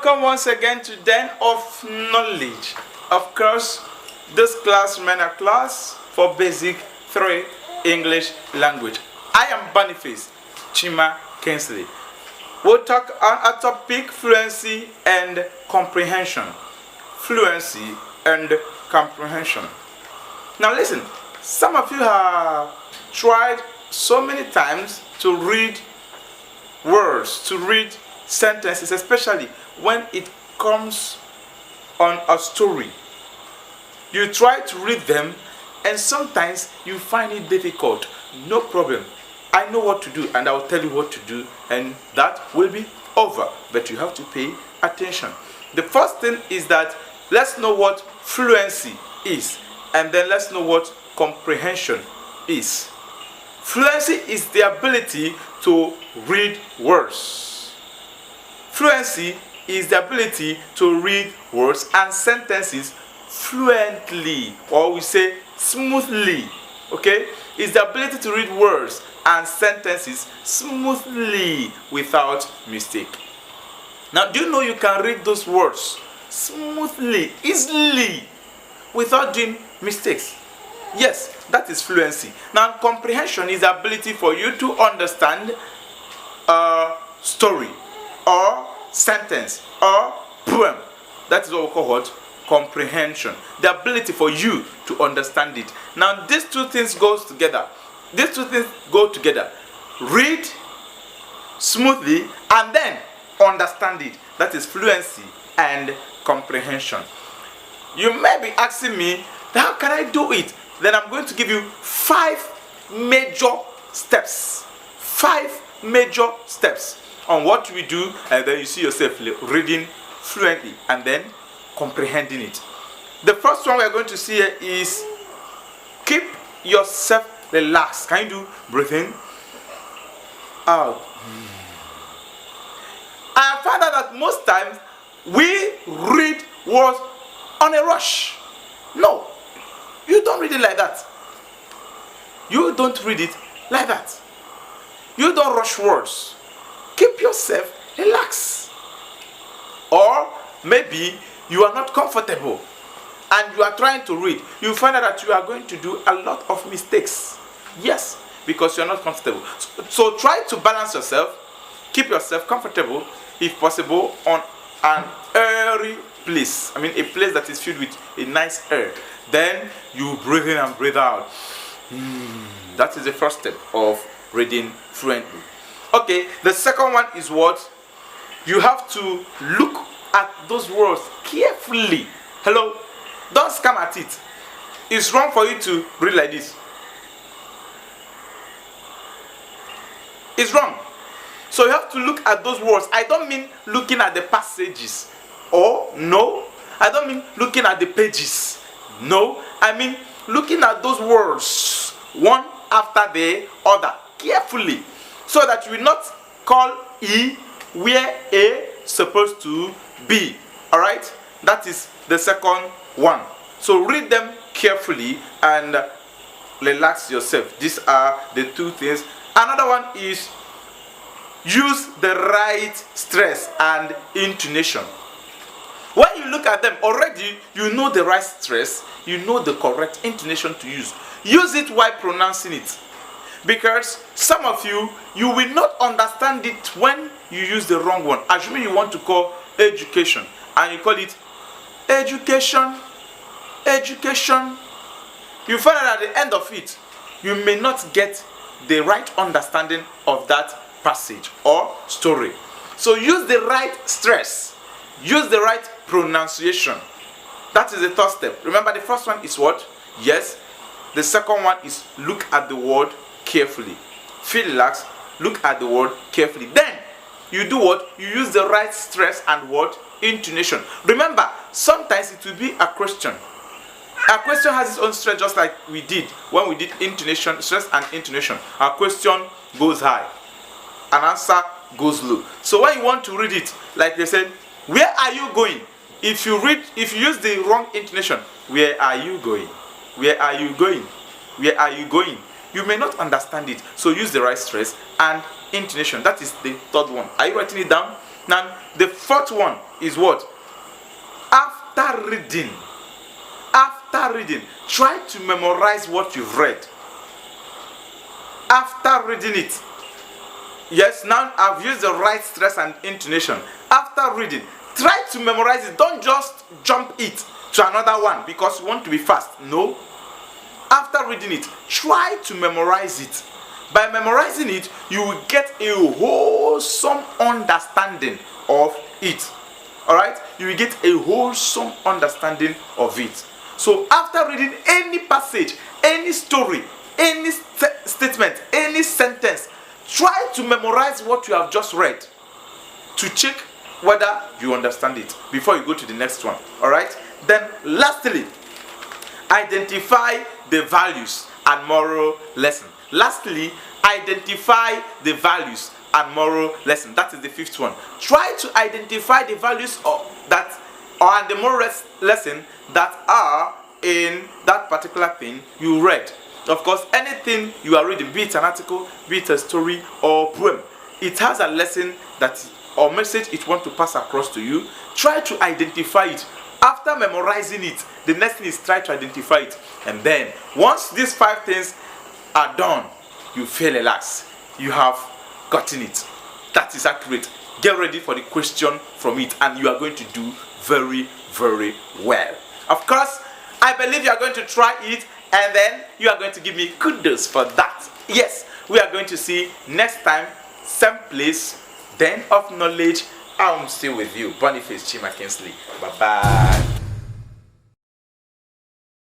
Welcome once again to Den of Knowledge. Of course, this class remains a class for basic 3 English language. I am Boniface Chima Kensley. We'll talk on a topic fluency and comprehension. Fluency and comprehension. Now listen, some of you have tried so many times to read words, to read sentences, especially when it comes on a story. You try to read them and sometimes you find it difficult. No problem. I know what to do and I will tell you what to do and that will be over. But you have to pay attention. The first thing is that let's know what fluency is and then let's know what comprehension is. Fluency is the ability to read words. Fluency is the ability to read words and sentences fluently, or we say smoothly. Okay? It's the ability to read words and sentences smoothly without mistake. Now, do you know you can read those words smoothly, easily, without doing mistakes? Yes, that is fluency. Now, comprehension is the ability for you to understand a story or sentence or poem. That is what we call what? Comprehension. The ability for you to understand it. Now, these two things goes together. These two things go together. Read smoothly and then understand it. That is fluency and comprehension. You may be asking me, how can I do it? Then I'm going to give you 5 major steps. 5 major steps on what we do, and then you see yourself reading fluently and then comprehending it. The first one we are going to see here is keep yourself relaxed. Can you do breathe in, out? I found out that most times we read words on a rush. No, you don't read it like that. You don't read it like that. You don't rush words. Keep yourself relaxed. Or maybe you are not comfortable and you are trying to read. You find out that you are going to do a lot of mistakes. Yes, because you are not comfortable. So try to balance yourself. Keep yourself comfortable, if possible, on an airy place. I mean, a place that is filled with a nice air. Then you breathe in and breathe out. That is the first step of reading fluently. Okay, the second one is what? You have to look at those words carefully. Hello? Don't scan at it. It's wrong for you to read like this. It's wrong. So you have to look at those words. I don't mean looking at the passages. Oh, no. I don't mean looking at the pages. No. I mean looking at those words one after the other carefully, so that you will not call E where A is supposed to be. Alright? That is the second one. So read them carefully and relax yourself. These are the 2 things. Another one is use the right stress and intonation. When you look at them, already you know the right stress, you know the correct intonation to use. Use it while pronouncing it. Because some of you will not understand it when you use the wrong one. Assuming you want to call education and you call it education, education. You find out at the end of it, you may not get the right understanding of that passage or story. So use the right stress. Use the right pronunciation. That is the third step. Remember, the first one is what? Yes. The second one is look at the word carefully. Feel relaxed. Look at the word carefully. Then you do what? You use the right stress and what? Intonation. Remember, sometimes it will be a question. A question has its own stress, just like we did when we did intonation, stress and intonation. A question goes high. An answer goes low. So when you want to read it, like they said, where are you going? If you use the wrong intonation, where are you going? Where are you going? Where are you going? You may not understand it. So use the right stress and intonation. That is the third one. Are you writing it down? Now, the fourth one is what? After reading, try to memorize what you've read. After reading it, yes, now I've used the right stress and intonation. After reading, try to memorize it. Don't just jump it to another one because you want to be fast. No. After reading it, try to memorize it. By memorizing it, you will get a wholesome understanding of it. Alright? You will get a wholesome understanding of it. So after reading any passage, any story, any statement, any sentence, try to memorize what you have just read to check whether you understand it before you go to the next one. Alright? Then lastly, identify the values and moral lesson. Lastly, identify the values and moral lesson. That is the fifth one. Try to identify the values and the moral lesson that are in that particular thing you read. Of course, anything you are reading, be it an article, be it a story or poem, it has a lesson that or message it wants to pass across to you. Try to identify it. After memorizing it, the next thing is try to identify it. And then, once these 5 things are done, you feel relaxed. You have gotten it. That is accurate. Get ready for the question from it, and you are going to do very, very well. Of course, I believe you are going to try it, and then you are going to give me kudos for that. Yes, we are going to see next time, same place, Den of Knowledge. I'm still with you, Boniface Chima Kinsley. Bye-bye.